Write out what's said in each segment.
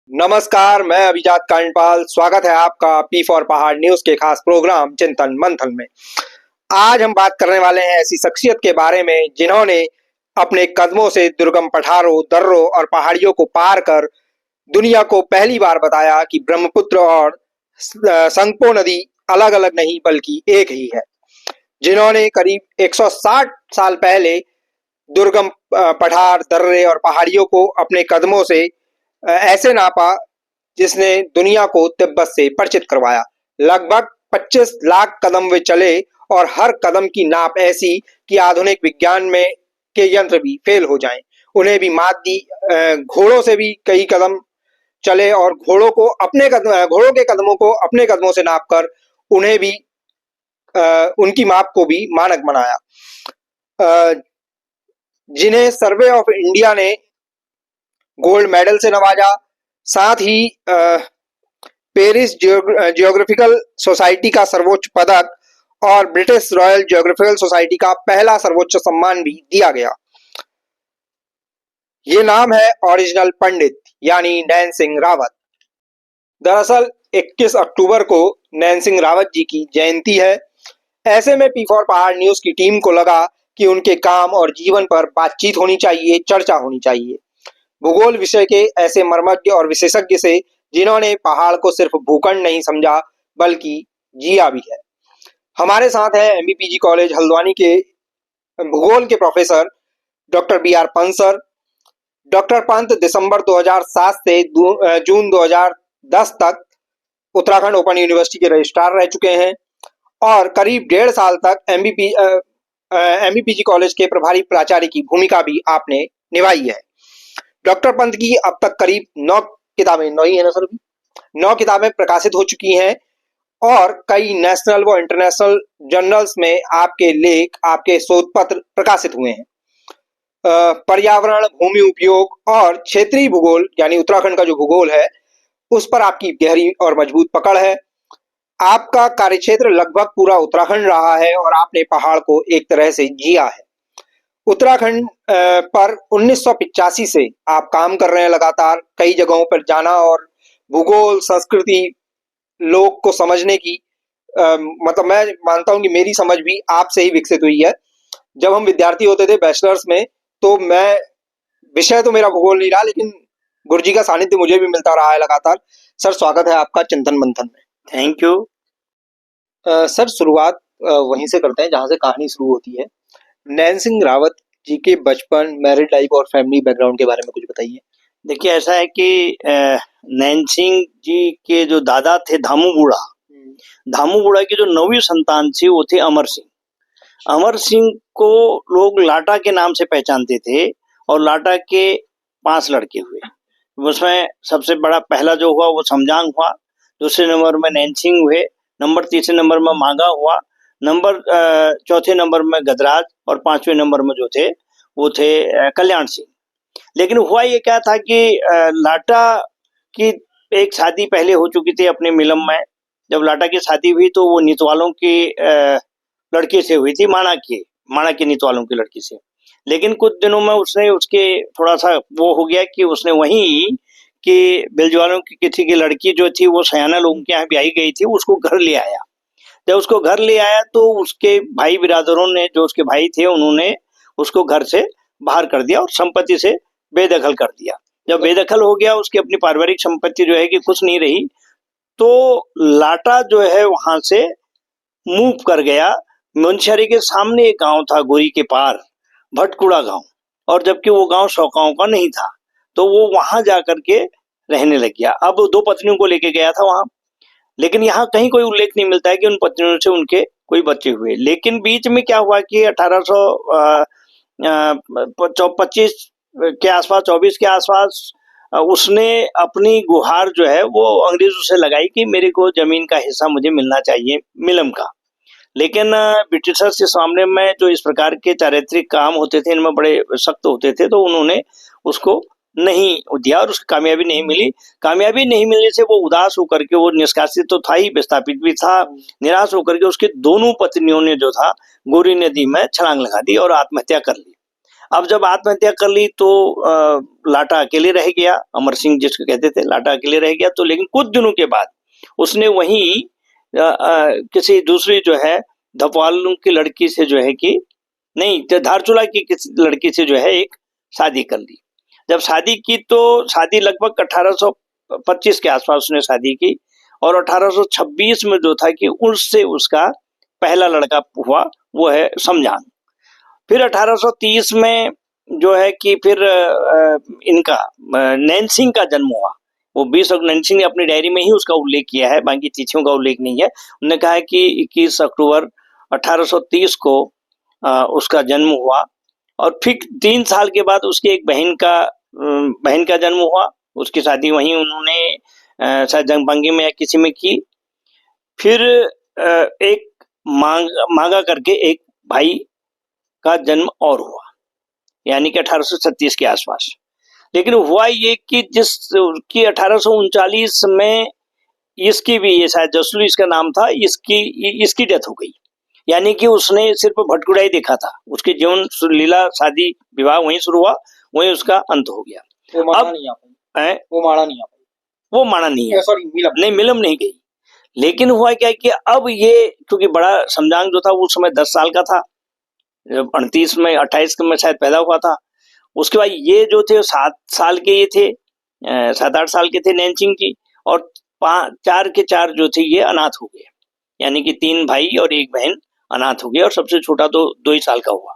नमस्कार, मैं अभिजात कांडपाल। स्वागत है आपका पी फॉर पहाड़ न्यूज के खास प्रोग्राम चिंतन मंथन में। आज हम बात करने वाले हैं ऐसी शख्सियत के बारे में जिन्होंने अपने कदमों से दुर्गम पठारों, दर्रों और पहाड़ियों को पार कर दुनिया को पहली बार बताया कि ब्रह्मपुत्र और संगपो नदी अलग अलग नहीं बल्कि एक ही है। जिन्होंने करीब 160 साल पहले दुर्गम पठार, दर्रे और पहाड़ियों को अपने कदमों से ऐसे नापा जिसने दुनिया को तिब्बत से परिचित करवाया। लगभग 25 लाख कदम वे चले और हर कदम की नाप ऐसी कि आधुनिक विज्ञान में के यंत्र भी फेल हो जाएं। उन्हें भी मात दी। घोड़ों से भी कई कदम चले और घोड़ों के कदमों को अपने कदमों से नापकर उन्हें भी उनकी माप को भी मानक बनाया। जिन्हें सर्वे ऑफ इंडिया ने गोल्ड मेडल से नवाजा। साथ ही पेरिस जियोग्राफिकल सोसाइटी का सर्वोच्च पदक और ब्रिटिश रॉयल जियोग्राफिकल सोसाइटी का पहला सर्वोच्च सम्मान भी दिया गया। ये नाम है ओरिजिनल पंडित यानी नैन सिंह रावत। दरअसल 21 अक्टूबर को नैन सिंह रावत जी की जयंती है। ऐसे में पी फॉर पहाड़ न्यूज की टीम को लगा कि उनके काम और जीवन पर बातचीत होनी चाहिए, चर्चा होनी चाहिए। भूगोल विषय के ऐसे मर्मज्ञ और विशेषज्ञ से जिन्होंने पहाड़ को सिर्फ भूखंड नहीं समझा बल्कि जिया भी है। हमारे साथ है एमबीपीजी कॉलेज हल्द्वानी के भूगोल के professor doctor B R Pant sir. Doctor Pant दिसंबर 2007 से जून 2010 तक उत्तराखंड ओपन यूनिवर्सिटी के रजिस्ट्रार रह चुके हैं और करीब 1.5 साल तक एमबीपीजी कॉलेज के प्रभारी प्राचार्य की भूमिका भी आपने निभाई है। डॉक्टर पंत की अब तक करीब 9 किताबें, 9 ही है ना सर, 9 किताबें प्रकाशित हो चुकी हैं और कई नेशनल व इंटरनेशनल जर्नल्स में आपके लेख, आपके शोध पत्र प्रकाशित हुए हैं। पर्यावरण, भूमि उपयोग और क्षेत्रीय भूगोल यानी उत्तराखंड का जो भूगोल है उस पर आपकी गहरी और मजबूत पकड़ है। आपका कार्यक्षेत्र लगभग पूरा उत्तराखंड रहा है और आपने पहाड़ को एक तरह से जिया है। उत्तराखंड पर 1985 से आप काम कर रहे हैं लगातार, कई जगहों पर जाना और भूगोल, संस्कृति, लोग को समझने की मतलब मैं मानता हूं कि मेरी समझ भी आपसे ही विकसित हुई है। जब हम विद्यार्थी होते थे बैचलर्स में तो विषय तो मेरा भूगोल नहीं रहा, लेकिन गुरुजी का सानिध्य मुझे भी मिलता रहा है लगातार। सर, स्वागत है आपका चिंतन मंथन में। Thank you. सर, शुरुआत वहीं से करते हैं जहां से कहानी शुरू होती है। नैन सिंह रावत जी के बचपन, मैरिड लाइफ और फैमिली बैकग्राउंड के बारे में कुछ बताइए। देखिए, ऐसा है कि नैन सिंह जी के जो दादा थे धामू बूढ़ा की जो 9वीं संतान थी वो थे अमर सिंह। अमर सिंह को लोग लाटा के नाम से पहचानते थे और लाटा के 5 लड़के हुए। उसमें सबसे बड़ा पहला जो हुआ वो समजांग हुआ, दूसरे नंबर में नैन सिंह हुए, नंबर तीसरे नंबर में मांगा हुआ, नंबर चौथे नंबर में गदराज और 5वें नंबर में जो थे वो थे कल्याण सिंह। लेकिन हुआ ये क्या था कि लाटा की एक शादी पहले हो चुकी थी अपने मिलम में। जब लाटा की शादी हुई तो वो नितवालों की लड़के से हुई थी, माणा के नितवालों की लड़की से। लेकिन कुछ दिनों में उसने उसके थोड़ा सा वो हो गया कि उसने वहीं कि बिलजवालों की किसी की लड़की जो थी वो सयाना लोगों के यहाँ ब्याही गई थी, उसको घर ले आया। जब उसको घर ले आया तो उसके भाई बिरादरों ने, जो उसके भाई थे, उन्होंने उसको घर से बाहर कर दिया और संपत्ति से बेदखल कर दिया। जब बेदखल हो गया, उसकी अपनी पारिवारिक संपत्ति जो है कि कुछ नहीं रही, तो लाटा जो है वहां से मूव कर गया। मुंशियारी के सामने एक गांव था गोरी के पार, भटकुड़ा गांव, और जबकि वो गांव शौकाओं का नहीं था, तो वो वहां जाकर के रहने लग गया। अब 2 पत्नियों को लेके गया था वहां, लेकिन यहाँ कहीं कोई उल्लेख नहीं मिलता है कि उन पत्नियों से उनके कोई बच्चे हुए। लेकिन बीच में क्या हुआ कि 1825 के आसपास, 24 के आसपास उसने अपनी गुहार जो है वो अंग्रेजों से लगाई कि मेरे को जमीन का हिस्सा मुझे मिलना चाहिए मिलम का। लेकिन ब्रिटिशर्स के सामने में जो इस प्रकार के चारित्रिक काम होते थे, इनमें बड़े सख्त होते थे, तो उन्होंने उसको नहीं दिया और उसकी कामयाबी नहीं मिली। कामयाबी नहीं मिलने से वो उदास होकर के, वो निष्कासित तो था ही, विस्थापित भी था, निराश होकर के उसके दोनों पत्नियों ने जो था गोरी नदी में छलांग लगा दी और आत्महत्या कर ली। अब जब आत्महत्या कर ली तो लाटा अकेले रह गया, अमर सिंह जिसको कहते थे, लाटा अकेले रह गया। तो लेकिन कुछ दिनों के बाद उसने वहीं किसी दूसरी जो है धपवाल की लड़की से जो है कि नहीं, धारचूला की किसी लड़की से जो है एक शादी कर ली। जब शादी की तो शादी लगभग 1825 के आसपास उसने शादी की, और 1826 में जो था कि उससे उसका पहला लड़का हुआ, वो है समझान। फिर 1830 में जो है कि फिर इनका नैनसिंह का जन्म हुआ। वो 20 नैनसिंह ने अपनी डायरी में ही उसका उल्लेख किया है, बाकी तिथियों का उल्लेख नहीं है। उन्होंने कहा है कि 21 अक्टूबर 1830 को उसका जन्म हुआ, और फिर 3 साल के बाद उसकी एक बहन का जन्म हुआ। उसकी शादी वहीं उन्होंने शायद जंगबंगी में या किसी में की। फिर एक मांगा करके एक भाई का जन्म और हुआ, यानी कि 1836 के आसपास। लेकिन हुआ ये कि जिसकी 1839 में इसकी भी, ये शायद जसलू इसका नाम था, इसकी डेथ हो गई। यानी कि उसने सिर्फ भटकुड़ाई देखा था, उसके जीवन लीला शादी विवाह वहीं शुरू हुआ, वहीं उसका अंत हो गया। वो माड़ा नहीं आ पाई, वो माना नहीं है, सॉरी मिलम नहीं गई। लेकिन हुआ क्या कि अब ये, क्योंकि बड़ा समजांग जो था उस समय 10 साल का था, 38 में 28 में शायद पैदा हुआ था। उसके बाद ये जो थे 7 साल के, ये थे 7-8 साल के थे नैनसिंह जी, और 4 के 4 जो थे ये अनाथ हो गए, यानी कि 3 भाई और 1 बहन अनाथ हो गए, और सबसे छोटा तो 2 ही साल का हुआ।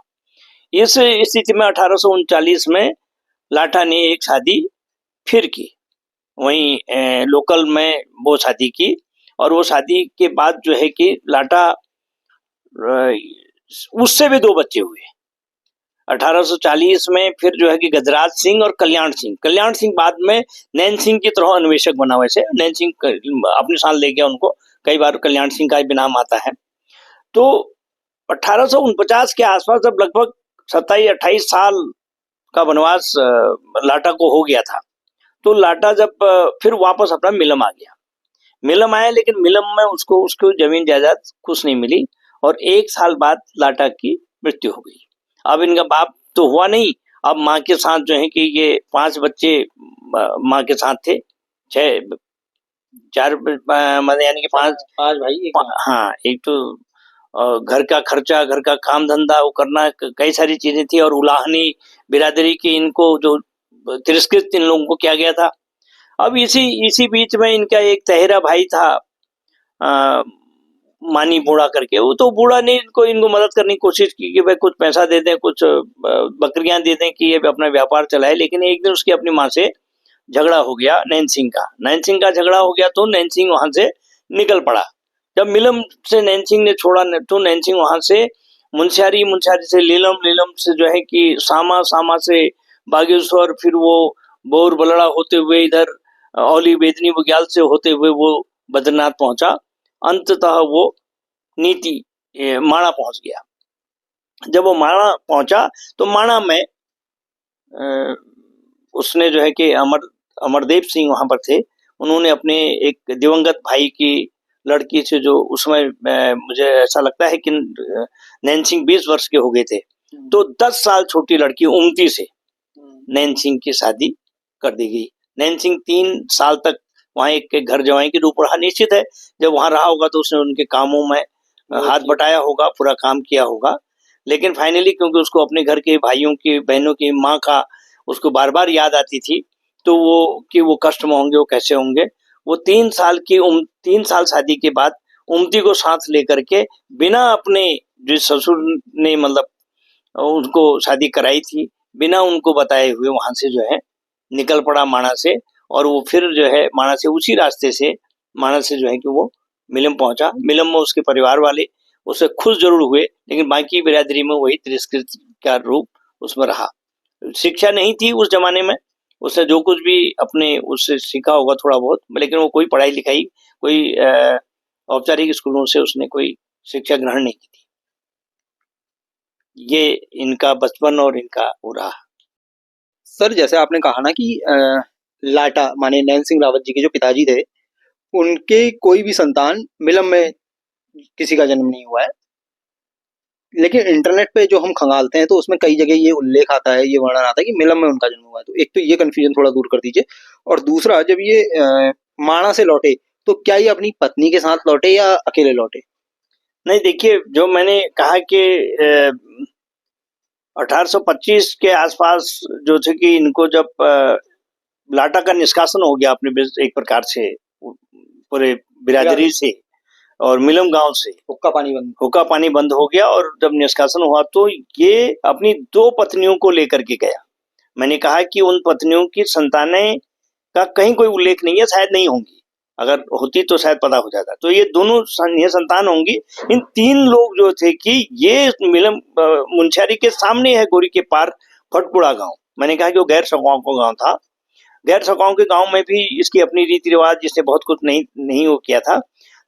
इस स्थिति में 1839 में लाटा ने एक शादी फिर की, वहीं लोकल में वो शादी की, और वो शादी के बाद जो है कि लाटा उससे भी 2 बच्चे हुए 1840 में। फिर जो है कि गजराज सिंह और कल्याण सिंह बाद में नैनसिंह की तरह अन्वेषक बना। वैसे नैनसिंह अपने साथ ले गया उनको, कई बार कल्याण सिंह का भी नाम आता है। तो 1849 के आसपास जब लगभग 27-28 साल का वनवास लाटा को हो गया था, तो लाटा जब फिर वापस अपना मिलम आ गया। मिलम आया, लेकिन मिलम में उसको जमीन जायदाद कुछ नहीं मिली, और 1 साल बाद लाटा की मृत्यु हो गई। अब इनका बाप तो हुआ नहीं, अब माँ के साथ जो है कि ये 5 बच्चे माँ के साथ थे, 4 यानी कि 5 भाई, हाँ, एक तो घर का खर्चा, घर का काम धंधा वो करना, कई सारी चीजें थी, और उलाहनी बिरादरी की इनको जो तिरस्कृत इन लोगों को किया गया था। अब इसी बीच में इनका एक तहेरा भाई था, मानी बूढ़ा करके। वो तो बूढ़ा ने इनको मदद करने की कोशिश की कि भाई कुछ पैसा दे दें, कुछ बकरियां दे दें कि ये अपना व्यापार चलाए। लेकिन एक दिन उसकी अपनी माँ से झगड़ा हो गया, नैनसिंह का झगड़ा हो गया, तो नैनसिंह वहां से निकल पड़ा। जब मिलम से नैनसिंह ने छोड़ा, तो नैनसिंह वहां से मुंशियारी से लीलम से जो है कि सामा से बागेश्वर, फिर वो बोर बलड़ा होते हुए इधर औली बेदनी बुग्याल से होते हुए वो बद्रीनाथ पहुंचा। अंततः वो नीति माणा पहुंच गया। जब वो माणा पहुंचा तो माणा में उसने जो है कि अमरदेव सिंह वहां पर थे। उन्होंने अपने एक दिवंगत भाई की लड़की से, जो उस समय मुझे ऐसा लगता है कि नैनसिंह 20 वर्ष के हो गए थे, तो 10 साल छोटी लड़की उमती से नैनसिंह की शादी कर दी गई। नैनसिंह 3 साल तक वहां एक घर जवाई के रूप रहा। निश्चित है जब वहां रहा होगा तो उसने उनके कामों में हाथ बटाया होगा, पूरा काम किया होगा। लेकिन फाइनली क्योंकि उसको अपने घर के भाइयों की, बहनों की, माँ का उसको बार बार याद आती थी, तो वो कष्ट में होंगे, वो कैसे होंगे। वो 3 साल शादी के बाद उमती को साथ लेकर के, बिना अपने जो ससुर ने मतलब उनको शादी कराई थी, बिना उनको बताए हुए वहां से जो है निकल पड़ा माणा से। और वो फिर जो है माणा से उसी रास्ते से माणा से जो है कि वो मिलम पहुंचा। मिलम में उसके परिवार वाले उसे खुश जरूर हुए, लेकिन बाकी बिरादरी में वही तिरस्कृत का रूप उसमें रहा। शिक्षा नहीं थी उस जमाने में, उसने जो कुछ भी अपने उससे सीखा होगा थोड़ा बहुत, लेकिन वो कोई पढ़ाई लिखाई, कोई औपचारिक स्कूलों से उसने कोई शिक्षा ग्रहण नहीं की थी। ये इनका बचपन और इनका वो रहा। सर जैसे आपने कहा ना कि लाटा माने नैनसिंह रावत जी के जो पिताजी थे, उनके कोई भी संतान मिलम में किसी का जन्म नहीं हुआ है। लेकिन इंटरनेट पे जो हम खंगालते हैं तो उसमें कई जगह ये उल्लेख आता है, ये वर्णन आता है कि मिलम में उनका जन्म हुआ है। तो एक तो ये कंफ्यूजन थोड़ा दूर कर दीजिए, और दूसरा जब ये माणा से लौटे तो क्या ये अपनी पत्नी के साथ लौटे या अकेले लौटे? नहीं, देखिए, जो मैंने कहा कि 1825 के आसपास जो थे कि इनको जब लाटा का निष्कासन हो गया अपने एक प्रकार से पूरे बिरादरी से और मिलम गांव से हुक्का पानी बंद हो गया, और जब निष्कासन हुआ तो ये अपनी 2 पत्नियों को लेकर के गया। मैंने कहा कि उन पत्नियों की संतानें का कहीं कोई उल्लेख नहीं है, शायद नहीं होंगी, अगर होती तो शायद पता हो जाता। तो ये दोनों ये संतान होंगी। इन 3 लोग जो थे कि ये मिलम मुंशियारी के सामने है, गोरी के पार फटपुड़ा गांव। मैंने कहा कि वो गैर सगाओं का गांव था। गैर सगाओं के गांव में भी इसकी अपनी रीति रिवाज, जिसने बहुत कुछ नहीं वो किया था।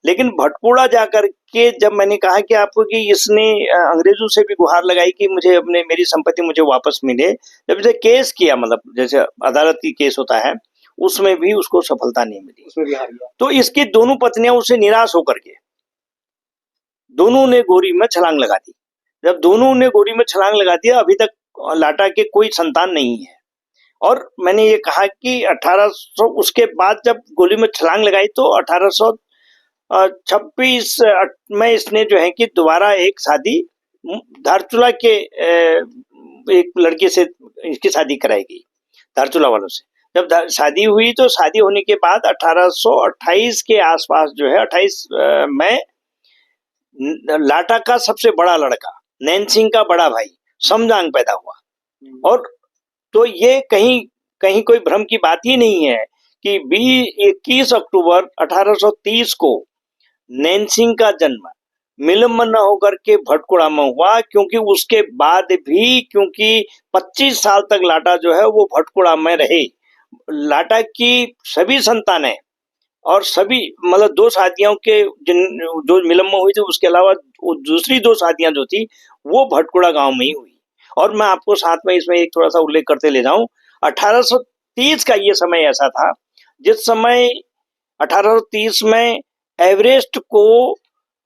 लेकिन भटपुड़ा जाकर के जब मैंने कहा कि आपको कि इसने अंग्रेजों से भी गुहार लगाई कि मुझे मेरी संपत्ति मुझे वापस मिले, जब इसे केस किया, मतलब जैसे अदालत की केस होता है, उसमें भी उसको सफलता नहीं मिली, उसमें भी हार गया। तो इसकी दोनों पत्नियां उससे निराश होकर के दोनों ने गोरी में छलांग लगा दी। जब दोनों ने गोरी में छलांग लगा दिया, अभी तक लाटा के कोई संतान नहीं है। और मैंने ये कहा कि 1800 उसके बाद जब गोली में छलांग लगाई तो 1826 में इसने जो है कि दोबारा एक शादी धारचूला के एक लड़के से इसकी शादी कराई गई, धारचूला वालों से। जब शादी हुई तो शादी होने के बाद 1828 के आसपास जो है 28 में लाटा का सबसे बड़ा लड़का नैनसिंह का बड़ा भाई समजांग पैदा हुआ। और तो ये कहीं कहीं कोई भ्रम की बात ही नहीं है कि 21 अक्टूबर 1830 को नैनसिंह का जन्म मिलम न होकर के भटकुड़ा में हुआ, क्योंकि उसके बाद भी क्योंकि 25 साल तक लाटा जो है वो भटकुड़ा में रहे। लाटा की सभी संतानें और सभी मतलब 2 शादियों के जो मिलम में हुई थी, उसके अलावा दूसरी 2 शादियां जो थी वो भटकुड़ा गांव में ही हुई। और मैं आपको साथ में इसमें एक थोड़ा सा उल्लेख करते ले जाऊं, 1830 का ये समय ऐसा था जिस समय 1830 में एवरेस्ट को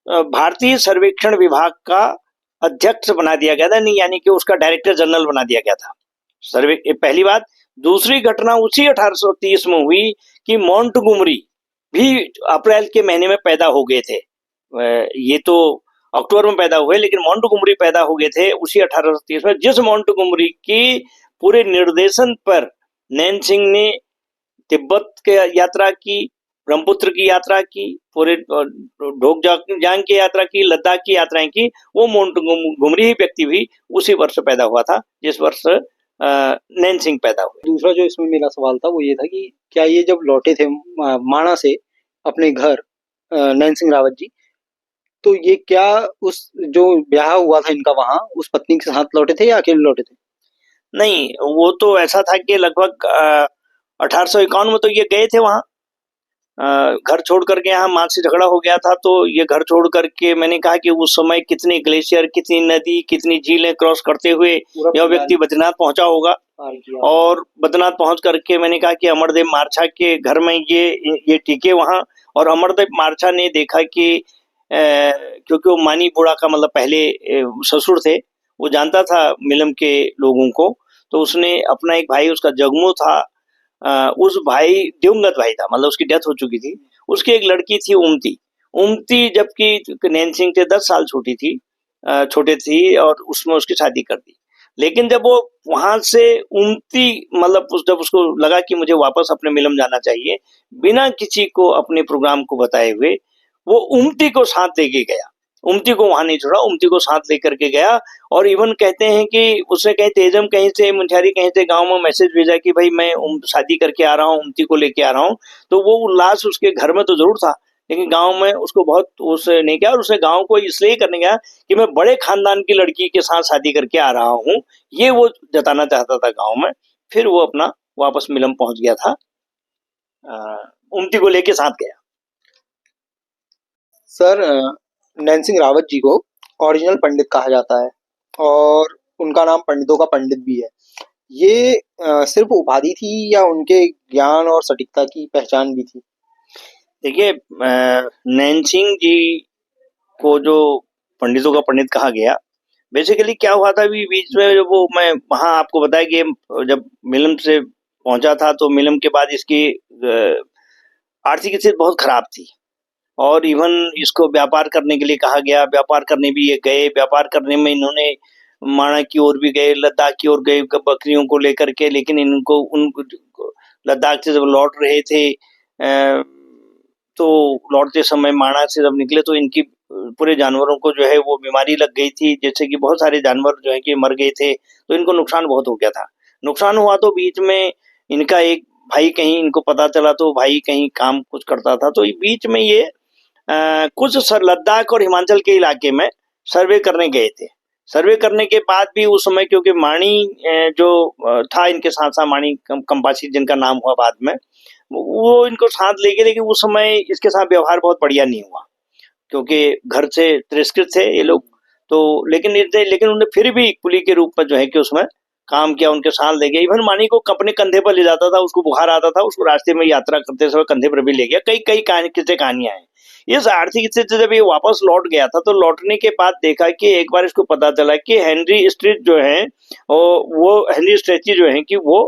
भारतीय सर्वेक्षण विभाग का अध्यक्ष बना दिया गया था, नहीं यानी कि उसका डायरेक्टर जनरल बना दिया गया था। सर्वे पहली बात। दूसरी घटना उसी 1830 में हुई कि मोंटगोमरी भी अप्रैल के महीने में पैदा हो गए थे। ये तो अक्टूबर में पैदा हुए, लेकिन मोंटगोमरी पैदा हो गए थे उसी 1830 में, जिस मोंटगोमरी की पूरे निर्देशन पर नैनसिंह ने तिब्बत के यात्रा की, ब्रह्मपुत्र की यात्रा की, पूरे ढोकजांग की यात्रा की, लद्दाख की यात्राएं की। वो मोंटगोमरी ही व्यक्ति भी उसी वर्ष पैदा हुआ था जिस वर्ष नैनसिंह पैदा हुए। दूसरा जो इसमें मेरा सवाल था वो ये था कि क्या ये जब लौटे थे माणा से अपने घर नैनसिंह रावत जी, तो ये क्या उस जो ब्याह हुआ था इनका वहां उस पत्नी के साथ लौटे थे या अकेले लौटे थे? नहीं, वो तो ऐसा था कि लगभग 1851 में तो ये गए थे वहां, घर छोड़ करके। यहाँ माँ से झगड़ा हो गया था तो ये घर छोड़ करके, मैंने कहा कि उस समय कितने ग्लेशियर, कितनी नदी, कितनी झीलें क्रॉस करते हुए यह व्यक्ति बद्रीनाथ पहुंचा होगा। और बद्रीनाथ पहुंच करके मैंने कहा कि अमरदेव मारछा के घर में ये टिके वहां। और अमरदेव मारछा ने देखा कि क्योंकि वो मानी बुढ़ा का मतलब पहले ससुर थे, वो जानता था मिलम के लोगों को, तो उसने अपना एक भाई, उसका जगमू था, उस भाई दिवंगत भाई था, मतलब उसकी डेथ हो चुकी थी, उसकी एक लड़की थी उमती। उमती जबकि नैनसिंह से 10 साल छोटे थी और उसमें उसकी शादी कर दी। लेकिन जब वो वहां से उमती मतलब जब उसको लगा कि मुझे वापस अपने मिलम जाना चाहिए, बिना किसी को अपने प्रोग्राम को बताए हुए वो उमती को साथ लेके गया। उमती को वहां नहीं छोड़ा, उमती को साथ लेकर के गया। और इवन कहते हैं कि उसने कहीं तेजम कहीं से मुंशियारी कहीं से गांव में मैसेज भेजा कि भाई मैं शादी करके आ रहा हूँ, उमती को लेके आ रहा हूँ। तो वो उल्लास उसके घर में तो जरूर था, लेकिन गांव में उसको बहुत उसने नहीं किया। और उसने गांव को इसलिए करने गया कि मैं बड़े खानदान की लड़की के साथ शादी करके आ रहा हूँ, ये वो जताना चाहता था गांव में। फिर वो अपना वापस मिलम पहुंच गया था, उमती को लेके साथ गया। सर, नैनसिंह रावत जी को ओरिजिनल पंडित कहा जाता है और उनका नाम पंडितों का पंडित भी है। ये सिर्फ उपाधि थी या उनके ज्ञान और सटीकता की पहचान भी थी? देखिए, नैनसिंह जी को जो पंडितों का पंडित कहा गया, बेसिकली क्या हुआ था अभी बीच में, जब वो मैं वहाँ आपको बताया कि जब मिलम से पहुंचा था तो मिलम के बाद इसकी आर्थिक स्थिति बहुत खराब थी और इवन इसको व्यापार करने के लिए कहा गया, व्यापार करने भी ये गए। व्यापार करने में इन्होंने माणा की ओर भी गए, लद्दाख की ओर गए बकरियों को लेकर के, लेकिन इनको उन लद्दाख से जब लौट रहे थे तो लौटते समय माणा से जब निकले तो इनकी पूरे जानवरों को जो है वो बीमारी लग गई थी, जैसे कि बहुत सारे जानवर जो है कि मर गए थे, तो इनको नुकसान बहुत हो गया था। नुकसान हुआ तो बीच में इनका एक भाई कहीं इनको पता चला, तो भाई कहीं काम कुछ करता था, तो बीच में ये कुछ लद्दाख और हिमाचल के इलाके में सर्वे करने गए थे। सर्वे करने के बाद भी उस समय, क्योंकि माणी जो था इनके साथ साथ माणी कंपासी जिनका नाम हुआ बाद में, वो इनको साथ ले गए, लेकिन उस समय इसके साथ व्यवहार बहुत बढ़िया नहीं हुआ क्योंकि घर से तिरस्कृत थे ये लोग। तो लेकिन उन्होंने फिर भी कुली के रूप में जो है कि उसमें काम किया, उनके साथ ले गया। इवन मानी को अपने कंधे पर ले जाता था, उसको बुखार आता था, उसको रास्ते में यात्रा करते समय कंधे पर भी ले गया। कई कई कहानियां हैं। इस आर्थिक स्थिति से जब ये वापस लौट गया था तो लौटने के बाद देखा कि एक बार इसको पता चला कि हेनरी स्ट्रीट जो है वो हेनरी स्ट्रेची जो है कि वो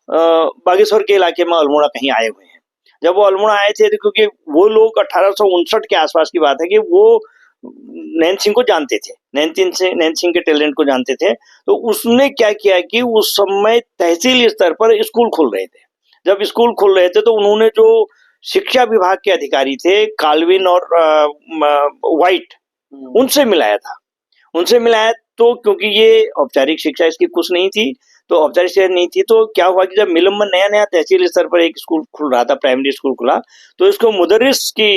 बागेश्वर के इलाके में अल्मोड़ा कहीं आए हुए हैं। जब वो अल्मोड़ा आए थे तो क्योंकि वो लोग 1859 के आसपास की बात है कि वो नैन सिंह को जानते थे, नैन सिंह के टैलेंट को जानते थे। तो उसने क्या किया कि उस समय तहसील स्तर पर स्कूल खुल रहे थे। जब स्कूल खुल रहे थे तो उन्होंने जो शिक्षा विभाग के अधिकारी थे काल्विन और वाइट, उनसे मिलाया था। उनसे मिलाया तो क्योंकि ये औपचारिक शिक्षा इसकी कुछ नहीं थी, तो औपचारिक शिक्षा नहीं थी, तो क्या हुआ कि जब मिलम में नया नया तहसील स्तर पर एक स्कूल खुल रहा था, प्राइमरी स्कूल खुला, तो इसको मुदर्रिस की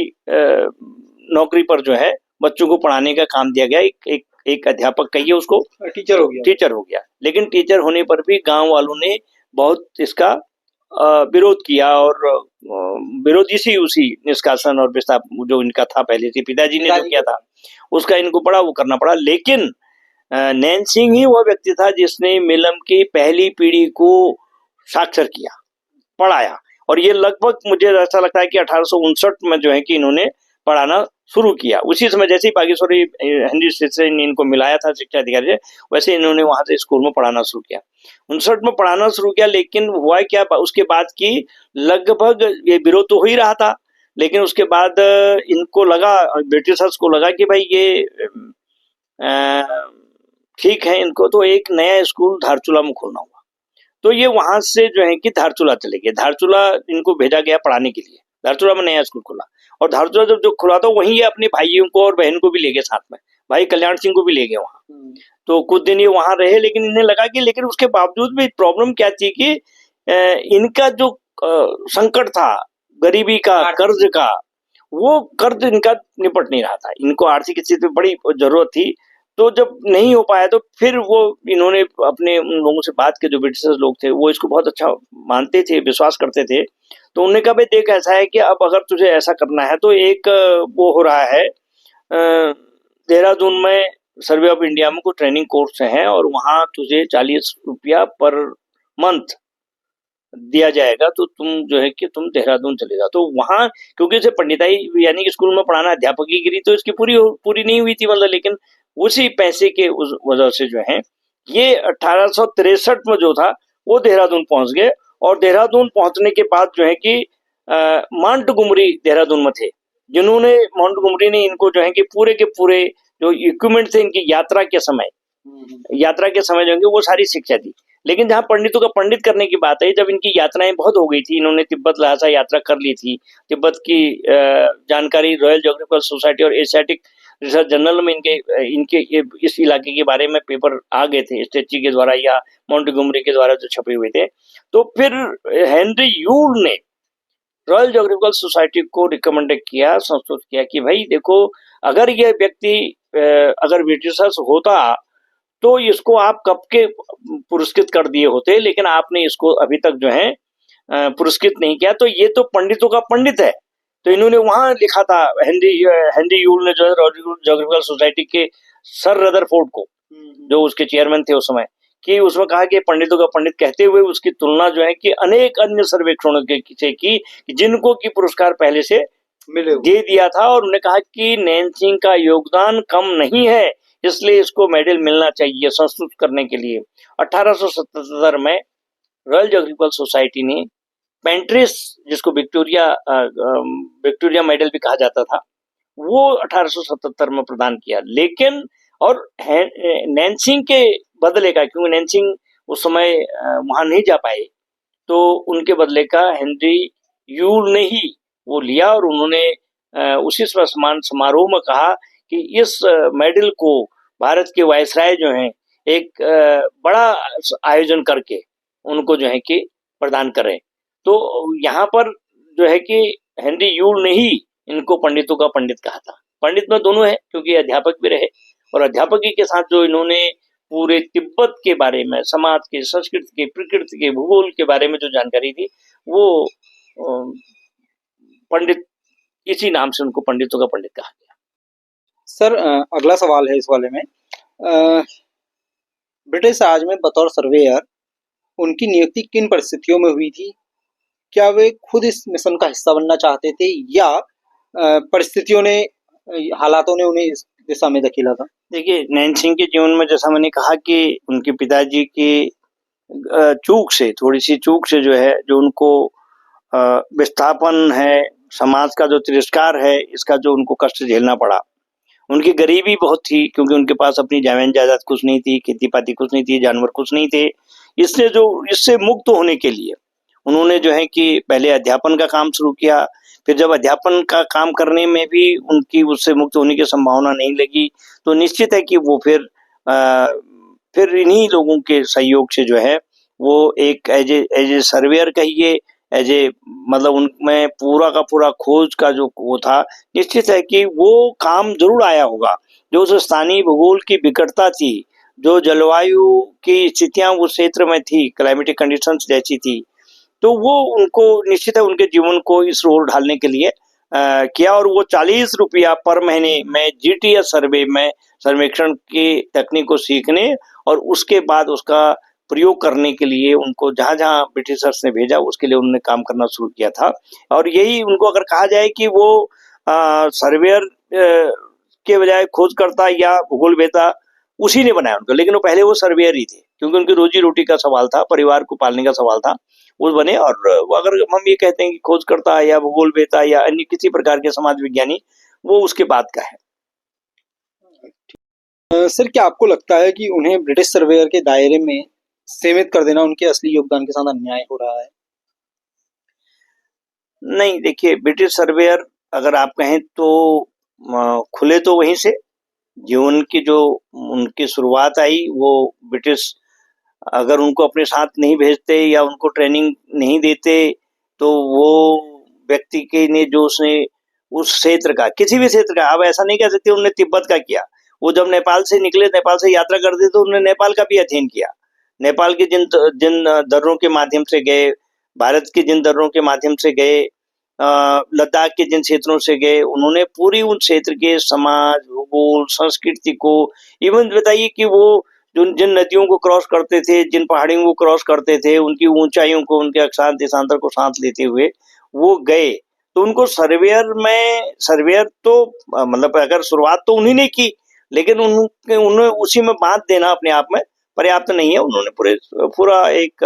नौकरी पर जो है बच्चों को पढ़ाने का काम दिया गया। एक अध्यापक कहिए उसको, टीचर हो गया। लेकिन टीचर होने पर भी गांव वालों ने बहुत इसका विरोध किया और विरोधी सी उसी निष्कासन और विस्थाप जो इनका था पहले से पिताजी ने जो किया था उसका इनको बड़ा वो करना पड़ा। लेकिन नैन सिंह ही वह व्यक्ति था जिसने मिलम की पहली पीढ़ी को साक्षर किया, पढ़ाया। और ये लगभग मुझे ऐसा लगता है कि 1859 में जो है कि इन्होंने पढ़ाना शुरू किया। उसी समय जैसे ही बागेश्वरी हेनरी स्ट्रीट से इनको मिलाया था शिक्षा अधिकारी से, वैसे इन्होंने वहां से स्कूल में पढ़ाना शुरू किया। 59 में पढ़ाना शुरू किया, लेकिन हुआ क्या उसके बाद की लगभग ये विरोध तो हो ही रहा था, लेकिन उसके बाद इनको लगा, ब्रिटिशर्स को लगा कि भाई ये ठीक है, इनको तो एक नया स्कूल धारचूला में खोलना होगा। तो ये वहां से जो है कि धारचूला चले गए। धारचूला इनको भेजा गया पढ़ाने के लिए। धारचूला में नया स्कूल खुला और धारचूला जब जो खुला था वहीं ये अपने भाइयों को और बहन को भी ले गए साथ में, भाई कल्याण सिंह को भी ले गए वहां। तो कुछ दिन ये वहां रहे, लेकिन इन्हें लगा कि लेकिन उसके बावजूद भी प्रॉब्लम क्या थी कि इनका जो संकट था गरीबी का, कर्ज का, वो कर्ज इनका निपट नहीं रहा था। इनको आर्थिक स्थिति में बड़ी जरूरत थी। तो जब नहीं हो पाया तो फिर वो इन्होंने अपने उन लोगों से बात की, जो ब्रिटिशर्स लोग थे वो इसको बहुत अच्छा मानते थे, विश्वास करते थे। तो उन्होंने कहा भाई देख ऐसा है कि अब अगर तुझे ऐसा करना है तो एक वो हो रहा है देहरादून में सर्वे ऑफ इंडिया में कुछ ट्रेनिंग कोर्स है और वहां तुझे 40 रुपया पर मंथ दिया जाएगा, तो तुम जो है कि तुम देहरादून चले जाओ। तो वहां क्योंकि इसे पंडिताई यानी कि स्कूल में पढ़ाना अध्यापकीगिरी तो इसकी पूरी नहीं हुई थी मतलब, लेकिन उसी पैसे के उस वजह से जो है ये 1863 में जो था वो देहरादून पहुंच गए। और देहरादून पहुंचने के बाद जो है कि माउंटगोमरी देहरादून में थे, जिन्होंने माउंटगोमरी ने इनको जो है कि पूरे के पूरे जो इक्विपमेंट थे इनकी यात्रा के समय जो है वो सारी शिक्षा दी। लेकिन जहाँ पंडितों का पंडित करने की बात है, जब इनकी यात्राएं बहुत हो गई थी, इन्होंने तिब्बत लहासा यात्रा कर ली थी, तिब्बत की जानकारी रॉयल ज्योग्राफिकल सोसाइटी और एशियाटिक रिसर्च जर्नल में इनके इस इलाके के बारे में पेपर आ गए थे, स्ट्रेची के द्वारा या माउंटगोमरी के द्वारा जो छपे हुए थे। तो फिर हेनरी यूल ने रॉयल ज्योग्राफिकल सोसाइटी को रिकमेंड किया, संस्तुत किया कि भाई देखो अगर यह व्यक्ति अगर ब्रिटिशर्स होता तो इसको आप कब के पुरस्कृत कर दिए होते, लेकिन आपने इसको अभी तक जो है पुरस्कृत नहीं किया, तो ये तो पंडितों का पंडित है। तो इन्होंने वहां लिखा था हेनरी यूल ने जो है रॉयल ज्योग्राफिकल सोसाइटी के सर रदरफोर्ड को, जो उसके चेयरमैन थे उस समय, कि उसमें कहा कि पंडितों का पंडित कहते हुए उसकी तुलना जो है कि अनेक अन्य सर्वेक्षणों से की जिनको की पुरस्कार पहले से दे दिया था। और उन्होंने कहा कि नैन सिंह का योगदान कम नहीं है, इसलिए इसको मेडल मिलना चाहिए संस्तुत करने के लिए। 1877 में रॉयल जोग्राफिकल सोसाइटी ने पेंट्रिस, जिसको विक्टोरिया मेडल भी कहा जाता था, वो 1877 में प्रदान किया। लेकिन और नैनसिंग के बदले का, क्योंकि नैनसिंग उस समय वहां नहीं जा पाए, तो उनके बदले का हेनरी यूल ने ही वो लिया और उन्होंने उसी सम्मान समारोह में कहा कि इस मेडल को भारत के वायसराय जो हैं एक बड़ा आयोजन करके उनको जो है कि प्रदान करें। तो यहाँ पर जो है कि हेनरी यूल ने ही इनको पंडितों का पंडित कहा था। पंडित में दोनों है, क्योंकि अध्यापक भी रहे, और अध्यापक के साथ जो इन्होंने पूरे तिब्बत के बारे में, समाज के, संस्कृति के, प्रकृति के, भूगोल के बारे में जो जानकारी थी, वो पंडित, इसी नाम से उनको पंडितों का पंडित कहा गया। सर अगला सवाल है इस वाले में, ब्रिटिश राज में बतौर सर्वेयर उनकी नियुक्ति किन परिस्थितियों में हुई थी? क्या वे खुद इस मिशन का हिस्सा बनना चाहते थे या परिस्थितियों ने, हालातों ने उन्हें इस दिशा में धकेला था? देखिए, नैनसिंग के जीवन में जैसा मैंने कहा कि उनके पिताजी की चूक से, थोड़ी सी चूक से जो है, जो उनको विस्थापन है, समाज का जो तिरस्कार है, इसका जो उनको कष्ट झेलना पड़ा। उनकी गरीबी बहुत थी, क्योंकि उनके पास अपनी जमीन जायदाद कुछ नहीं थी, खेती पाती कुछ नहीं थी, जानवर कुछ नहीं थे। इससे मुक्त होने के लिए उन्होंने जो है कि पहले अध्यापन का काम शुरू किया। फिर जब अध्यापन का काम करने में भी उनकी उससे मुक्त होने की संभावना नहीं लगी, तो निश्चित है कि वो फिर इन्हीं लोगों के सहयोग से जो है वो एक एज ए सर्वेयर कहिए, मतलब उनमें पूरा का पूरा खोज का जो वो था, निश्चित है कि वो काम जरूर आया होगा। जो उस स्थानीय भूगोल की विकटता थी, जो जलवायु की स्थितियां उस क्षेत्र में थी, क्लाइमेटिक कंडीशंस जैसी थी, तो वो उनको निश्चित है उनके जीवन को इस रोल ढालने के लिए किया। और वो 40 रुपया पर महीने में जीटीएस सर्वे में सर्वेक्षण की तकनीक को सीखने और उसके बाद उसका प्रयोग करने के लिए उनको जहां जहां ब्रिटिशर्स ने भेजा, उसके लिए उन्होंने काम करना शुरू किया था। और यही उनको अगर कहा जाए कि वो सर्वेयर के बजाय खोजकर्ता या भूगोलवेत्ता उसी ने बनाया उनको, लेकिन वो पहले वो सर्वेयर ही थे, क्योंकि उनकी रोजी रोटी का सवाल था, परिवार को पालने का सवाल था, वो बने। और अगर हम ये कहते हैं कि खोजकर्ता या भूगोलवेत्ता या अन्य किसी प्रकार के समाज विज्ञानी, वो उसके बाद का है। सर क्या आपको लगता है कि उन्हें ब्रिटिश सर्वेयर के दायरे में सीमित कर देना उनके असली योगदान के साथ अन्याय हो रहा है? नहीं, देखिए, ब्रिटिश सर्वेयर अगर आप कहें तो खुले तो वहीं से, जीवन की जो उनकी शुरुआत आई, वो ब्रिटिश अगर उनको अपने साथ नहीं भेजते या उनको ट्रेनिंग नहीं देते, तो वो व्यक्ति के ने जो उसने उस क्षेत्र का, किसी भी क्षेत्र का, अब ऐसा नहीं कह सकते उन्होंने तिब्बत का किया। वो जब नेपाल से निकले, नेपाल से यात्रा करते, तो उन्होंने नेपाल का भी अध्ययन किया। नेपाल के जिन दर्रों के माध्यम से गए, भारत के जिन दर्रों के माध्यम से गए, लद्दाख के जिन क्षेत्रों से गए, उन्होंने पूरी उन क्षेत्र के समाज, भूगोल, संस्कृति को, इवन बताइए कि वो जिन नदियों को क्रॉस करते थे, जिन पहाड़ियों को क्रॉस करते थे, उनकी ऊंचाइयों को, उनके अक्षांश देशांतर को साथ लेते हुए वो गए। तो उनको सर्वेयर तो मतलब अगर शुरुआत तो उन्हीं ने की, लेकिन उन्हें उसी में बांध देना अपने आप में पर्याप्त नहीं है। उन्होंने पूरा एक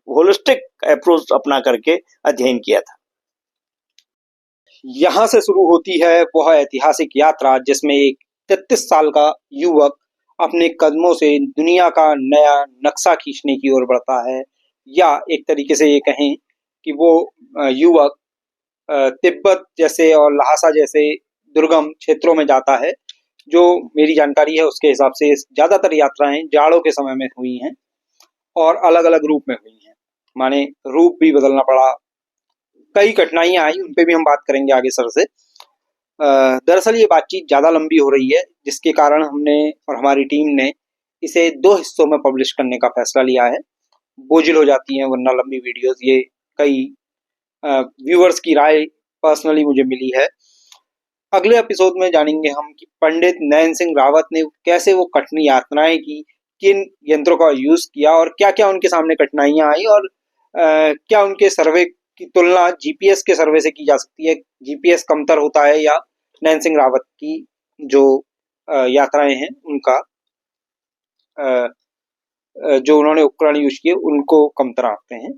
होलिस्टिक अप्रोच अपना करके अध्ययन किया था। यहाँ से शुरू होती है वह ऐतिहासिक यात्रा जिसमें एक 33 साल का युवक अपने कदमों से दुनिया का नया नक्शा खींचने की ओर बढ़ता है, या एक तरीके से ये कहें कि वो युवक तिब्बत जैसे और लहासा जैसे दुर्गम क्षेत्रों में जाता है। जो मेरी जानकारी है उसके हिसाब से ज्यादातर यात्राएं जाड़ों के समय में हुई हैं और अलग अलग रूप में हुई हैं, माने रूप भी बदलना पड़ा, कई कठिनाइयां आई, उन पे भी हम बात करेंगे आगे सर से। दरअसल ये बातचीत ज़्यादा लंबी हो रही है, जिसके कारण हमने और हमारी टीम ने इसे 2 हिस्सों में पब्लिश करने का फैसला लिया है। बोझिल हो जाती हैं वरना लंबी वीडियोस, ये कई व्यूअर्स की राय पर्सनली मुझे मिली है। अगले एपिसोड में जानेंगे हम कि पंडित नैन सिंह रावत ने कैसे वो कठिन यात्राएं की, किन यंत्रों का यूज किया और क्या क्या उनके सामने कठिनाइयां आई, और क्या उनके सर्वे की तुलना जीपीएस के सर्वे से की जा सकती है, जीपीएस कमतर होता है या नैन सिंह रावत की जो यात्राएं हैं उनका जो उन्होंने उपकरण यूज किए उनको कमतर आंकते हैं।